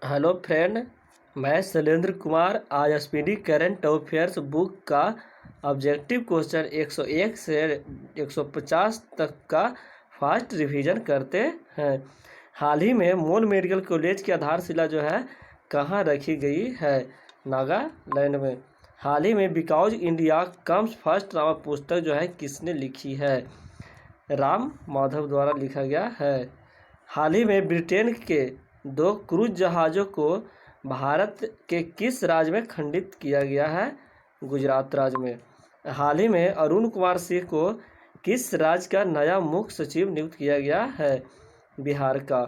Hello friend, मैं शैलेंद्र कुमार। आज speedy current affairs book का ऑब्जेक्टिव क्वेश्चन 101 से 150 तक का फास्ट रिवीजन करते हैं। हाल ही में मूल मेडिकल कॉलेज की आधारशिला जो है कहाँ रखी गई है? नागालैंड में। हाल ही में बिकॉज इंडिया कम्स फर्स्ट नामक पुस्तक जो है किसने लिखी है? राम माधव द्वारा लिखा गया है। हाल ही में ब्रिटेन के 2 क्रूज जहाज़ों को भारत के किस राज्य में खंडित किया गया है? गुजरात राज्य में। हाल ही में अरुण कुमार सिंह को किस राज्य का नया मुख्य सचिव नियुक्त किया गया है? बिहार का।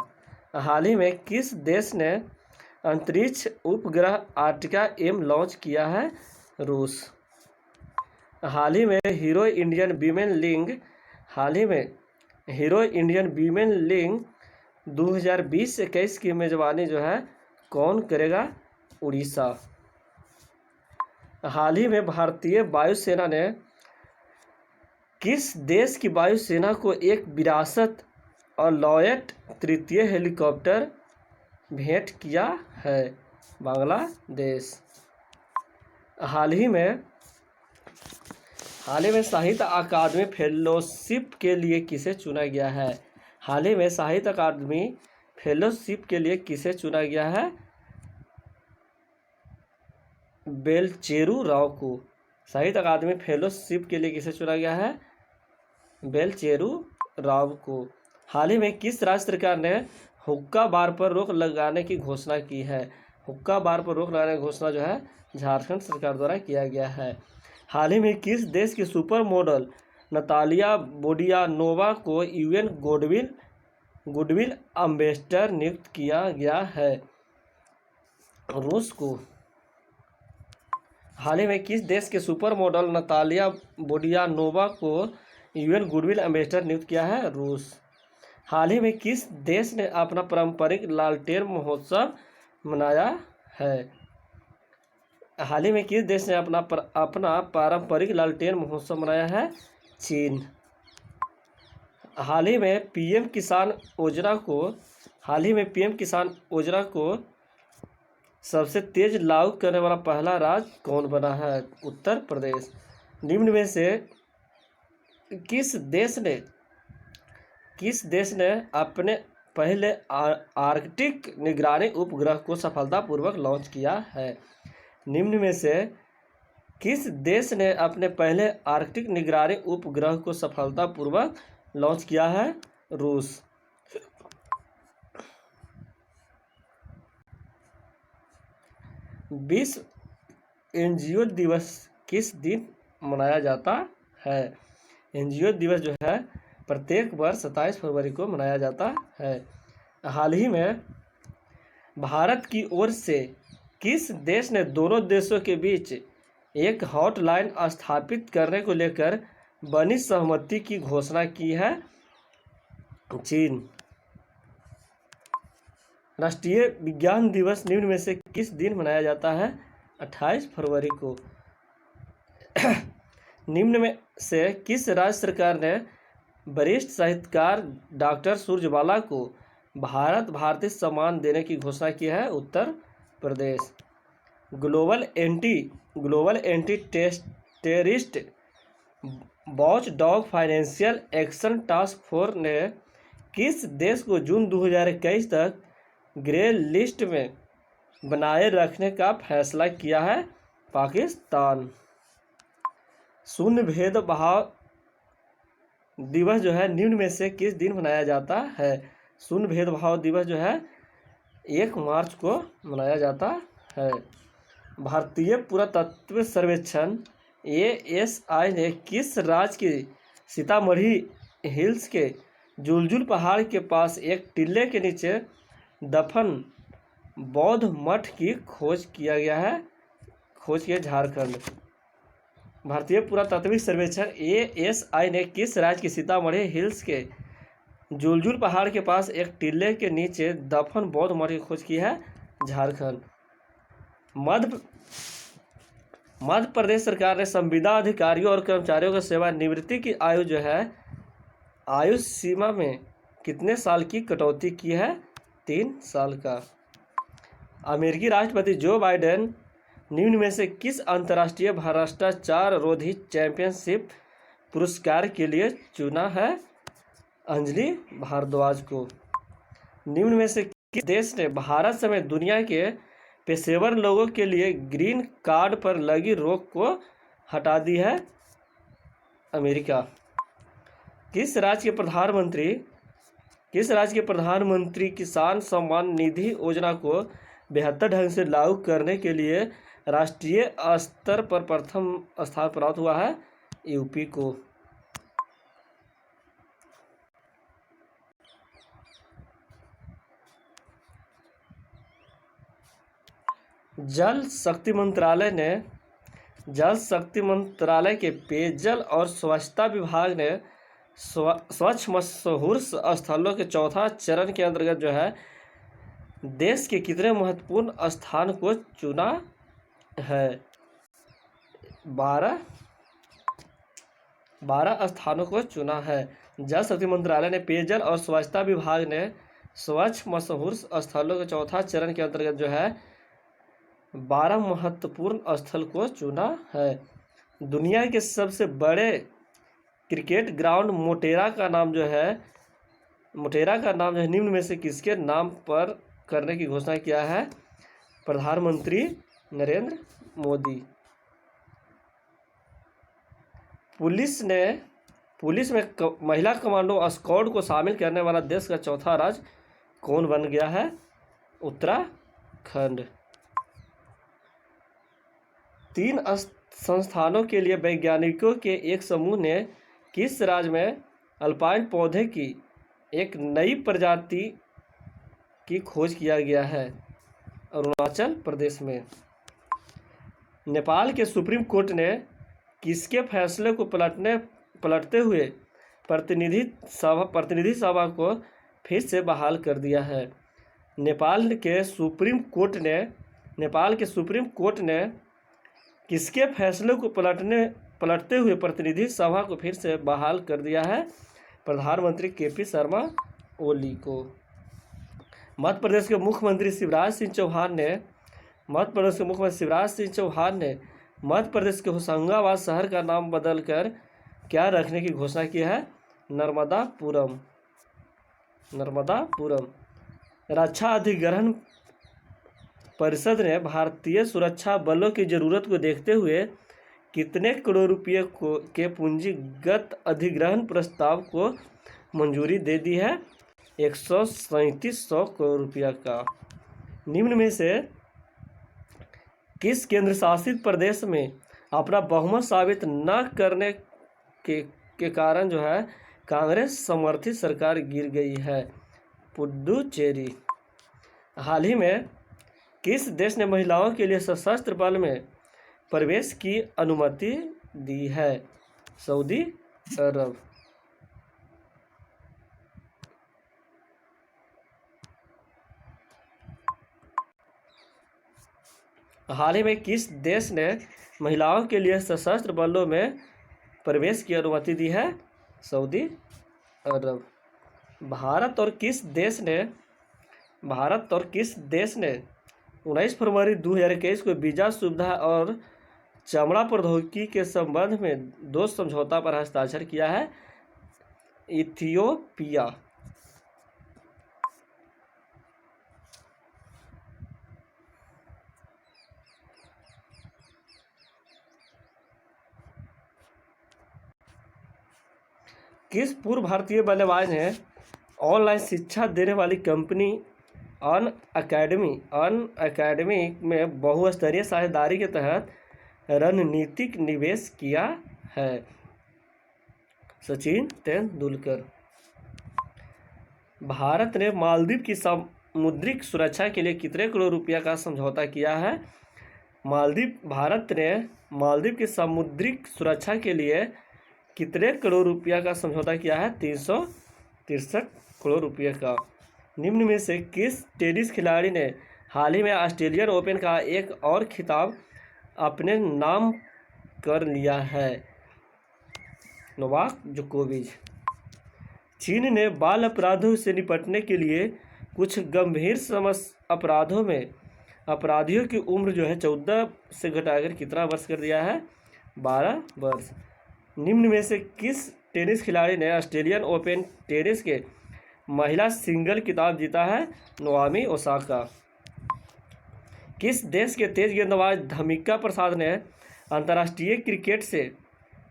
हाल ही में किस देश ने अंतरिक्ष उपग्रह आर्टिका एम लॉन्च किया है? रूस। हाल ही में हीरो इंडियन वीमेन लीग 2020-21 की मेजबानी जो है कौन करेगा? उड़ीसा। हाल ही में भारतीय वायुसेना ने किस देश की वायुसेना को एक विरासत अलॉयड तृतीय हेलीकॉप्टर भेंट किया है? बांग्लादेश। हाल ही में साहित्य अकादमी फेलोशिप के लिए किसे चुना गया है? हाल ही में साहित्य अकादमी फेलोशिप के लिए किसे चुना गया है? बेलचेरू राव को। साहित्य अकादमी फेलोशिप के लिए किसे चुना गया है? बेलचेरू राव को। हाल ही में किस राज्य सरकार ने हुक्का बार पर रोक लगाने की घोषणा की है? हुक्का बार पर रोक लगाने की घोषणा जो है झारखंड सरकार द्वारा किया गया है। हाल ही में किस देश की सुपर मॉडल नतालिया बोडियानोवा को यूएन गुडविल एम्बेसडर नियुक्त किया गया है? रूस को। हाल ही में किस देश के सुपर मॉडल नतालिया बोडियानोवा को यूएन गुडविल एम्बेसडर नियुक्त किया है? रूस। हाल ही में किस देश ने अपना पारंपरिक लालटेन महोत्सव मनाया है? हाल ही में किस देश ने अपना पारंपरिक लालटेन महोत्सव मनाया है? चीन। हाल ही में पीएम किसान योजना को सबसे तेज लागू करने वाला पहला राज्य कौन बना है? उत्तर प्रदेश। निम्न में से किस देश ने अपने पहले आर्कटिक निगरानी उपग्रह को सफलतापूर्वक लॉन्च किया है? निम्न में से किस देश ने अपने पहले आर्कटिक निगरानी उपग्रह को सफलतापूर्वक लॉन्च किया है? रूस। विश्व एनजीओ दिवस किस दिन मनाया जाता है? एनजीओ दिवस जो है प्रत्येक वर्ष 27 फरवरी को मनाया जाता है। हाल ही में भारत की ओर से किस देश ने दोनों देशों के बीच एक हॉटलाइन स्थापित करने को लेकर बनी सहमति की घोषणा की है? चीन। राष्ट्रीय विज्ञान दिवस निम्न में से किस दिन मनाया जाता है? 28 फरवरी को। निम्न में से किस राज्य सरकार ने वरिष्ठ साहित्यकार डॉक्टर सूरजबाला को भारत भारती सम्मान देने की घोषणा की है? उत्तर प्रदेश। Global anti terrorist watchdog financial action task force ने किस देश को जून 2021 तक ग्रे लिस्ट में बनाए रखने का फैसला किया है? पाकिस्तान। शून्य भेदभाव दिवस जो है निम्न में से किस दिन मनाया जाता है? शून्य भेदभाव दिवस जो है 1 मार्च को मनाया जाता है। भारतीय पुरातत्व सर्वेक्षण ASI ने किस राज्य के सीतामढ़ी हिल्स के जुलजुल पहाड़ के पास एक टीले के नीचे दफन बौद्ध मठ की खोज किया? झारखंड। भारतीय पुरातात्विक सर्वेक्षण ASI ने किस राज्य के सीतामढ़ी हिल्स के जुलजुल पहाड़ के पास एक टीले के नीचे दफन बौद्ध मठ की खोज की है? झारखंड। मध्य प्रदेश सरकार ने संविदा अधिकारियों और कर्मचारियों की सेवानिवृत्ति की आयु जो है आयु सीमा में कितने साल की कटौती की है? 3 साल का। अमेरिकी राष्ट्रपति जो बाइडेन निम्न में से किस अंतर्राष्ट्रीय भ्रष्टाचार रोधी चैंपियनशिप पुरस्कार के लिए चुना है? अंजलि भारद्वाज को। निम्न में से किस देश ने भारत समेत दुनिया के पेशेवर लोगों के लिए ग्रीन कार्ड पर लगी रोक को हटा दी है? अमेरिका। किस राज्य के प्रधानमंत्री किसान सम्मान निधि योजना को बेहतर ढंग से लागू करने के लिए राष्ट्रीय स्तर पर प्रथम स्थान प्राप्त हुआ है? यूपी को। जल शक्ति मंत्रालय के पेयजल और स्वच्छता विभाग ने स्वच्छ मशहूर स्थलों के चौथा चरण के अंतर्गत जो है देश के कितने महत्वपूर्ण स्थान को चुना है? 12 स्थानों को चुना है। जल शक्ति मंत्रालय ने पेयजल और स्वच्छता विभाग ने स्वच्छ मशहूर स्थलों के चौथा चरण के अंतर्गत जो है 12 महत्वपूर्ण स्थल को चुना है। दुनिया के सबसे बड़े क्रिकेट ग्राउंड मोटेरा का नाम जो है निम्न में से किसके नाम पर करने की घोषणा किया है? प्रधानमंत्री नरेंद्र मोदी। पुलिस में महिला कमांडो स्क्वाड को शामिल करने वाला देश का चौथा राज्य कौन बन गया है? उत्तराखंड। 3 संस्थानों के लिए वैज्ञानिकों के एक समूह ने किस राज्य में अल्पाइन पौधे की एक नई प्रजाति की खोज किया गया है? अरुणाचल प्रदेश में। नेपाल के सुप्रीम कोर्ट ने किसके फैसले को पलटते हुए प्रतिनिधि सभा को फिर से बहाल कर दिया है? नेपाल के सुप्रीम कोर्ट ने किसके फैसले को पलटते हुए प्रतिनिधि सभा को फिर से बहाल कर दिया है? प्रधानमंत्री केपी शर्मा ओली को। मध्य प्रदेश के मुख्यमंत्री शिवराज सिंह चौहान ने मध्य प्रदेश के होशंगाबाद शहर का नाम बदलकर क्या रखने की घोषणा की है? नर्मदापुरम। रक्षा अधिग्रहण परिषद ने भारतीय सुरक्षा बलों की जरूरत को देखते हुए कितने करोड़ रुपये के पूंजीगत अधिग्रहण प्रस्ताव को मंजूरी दे दी है? 137 करोड़ रुपया का। निम्न में से किस केंद्र शासित प्रदेश में अपना बहुमत साबित न करने के कारण जो है कांग्रेस समर्थित सरकार गिर गई है? पुडुचेरी। हाल ही में किस देश ने महिलाओं के लिए सशस्त्र बल में प्रवेश की अनुमति दी है? सऊदी अरब। हाल ही में किस देश ने महिलाओं के लिए सशस्त्र बलों में प्रवेश की अनुमति दी है? सऊदी अरब। भारत और किस देश ने 19 फरवरी 2021 को वीजा सुविधा और चमड़ा प्रौद्योगिकी के संबंध में 2 समझौता पर हस्ताक्षर किया है? इथियोपिया। किस पूर्व भारतीय बल्लेबाज ने ऑनलाइन शिक्षा देने वाली कंपनी अन अकेडमी में बहुस्तरीय साझेदारी के तहत रणनीतिक निवेश किया है? सचिन तेंदुलकर। भारत ने मालदीव की समुद्रिक सुरक्षा के लिए कितने करोड़ रुपया का समझौता किया है? भारत ने मालदीव की समुद्रिक सुरक्षा के लिए कितने करोड़ रुपया का समझौता किया है? 363 करोड़ रुपये का। निम्न में से किस टेनिस खिलाड़ी ने हाल ही में ऑस्ट्रेलियन ओपन का एक और खिताब अपने नाम कर लिया है? नोवाक जोकोविच। चीन ने बाल अपराधों से निपटने के लिए कुछ गंभीर अपराधों में अपराधियों की उम्र जो है 14 से घटाकर कितना वर्ष कर दिया है? 12 वर्ष। निम्न में से किस टेनिस खिलाड़ी ने ऑस्ट्रेलियन ओपन टेनिस के महिला सिंगल खिताब जीता है? नोआमी ओसाका। किस देश के तेज गेंदबाज धमिका प्रसाद ने अंतर्राष्ट्रीय क्रिकेट से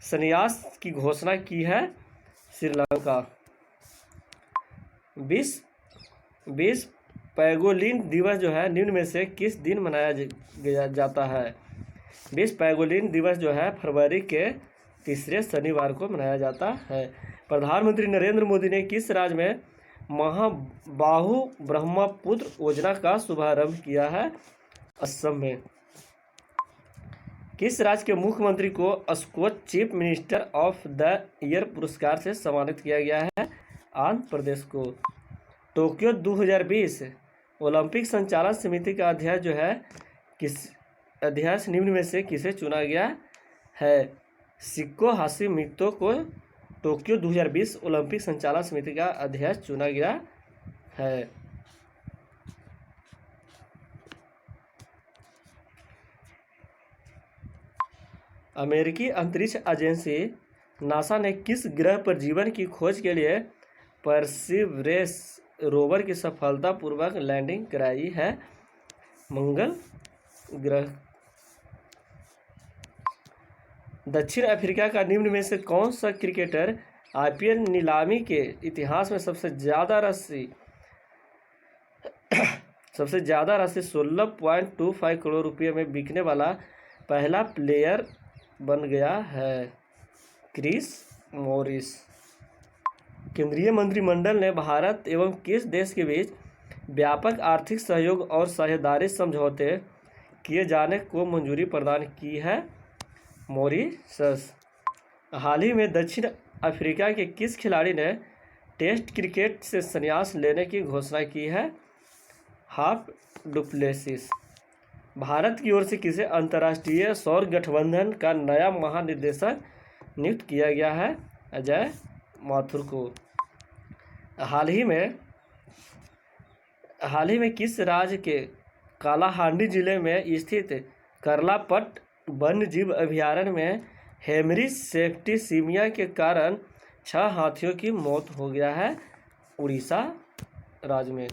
संन्यास की घोषणा की है? श्रीलंका। विश्व पैंगोलिन दिवस जो है निम्न में से किस दिन मनाया जाता है? विश्व पैंगोलिन दिवस जो है फरवरी के तीसरे शनिवार को मनाया जाता है। प्रधानमंत्री नरेंद्र मोदी ने किस राज्य में महाबाहु ब्रह्मपुत्र योजना का शुभारंभ किया है? असम में। किस राज्य के मुख्यमंत्री को Skoch chief minister of the year पुरस्कार से सम्मानित किया गया है? आंध्र प्रदेश को। टोक्यो 2020 ओलंपिक संचालन समिति का अध्यक्ष जो है किस अध्यक्ष निम्न में से किसे चुना गया है? शिको हाशिमितो को टोक्यो 2020 ओलंपिक संचालन समिति का अध्यक्ष चुना गया है। अमेरिकी अंतरिक्ष एजेंसी नासा ने किस ग्रह पर जीवन की खोज के लिए परसिवरेंस रोवर की सफलतापूर्वक लैंडिंग कराई है? मंगल ग्रह। दक्षिण अफ्रीका का निम्न में से कौन सा क्रिकेटर आईपीएल नीलामी के इतिहास में सबसे ज़्यादा राशि 16.25 करोड़ रुपये में बिकने वाला पहला प्लेयर बन गया है? Chris Morris. केंद्रीय मंत्रिमंडल ने भारत एवं किस देश के बीच व्यापक आर्थिक सहयोग और साझेदारी समझौते किए जाने को मंजूरी प्रदान की है? मॉरिशस। हाल ही में दक्षिण अफ्रीका के किस खिलाड़ी ने टेस्ट क्रिकेट से संन्यास लेने की घोषणा की है? Half du Plessis. भारत की ओर से किसे अंतर्राष्ट्रीय सौर गठबंधन का नया महानिदेशक नियुक्त किया गया है? अजय माथुर को। हाल ही में किस राज्य के कालाहांडी जिले में स्थित करलापट वन्यजीव अभयारण्य में हेमरेज सेप्टिसिमिया के कारण 6 हाथियों की मौत हो गया है? उड़ीसा राज्य में।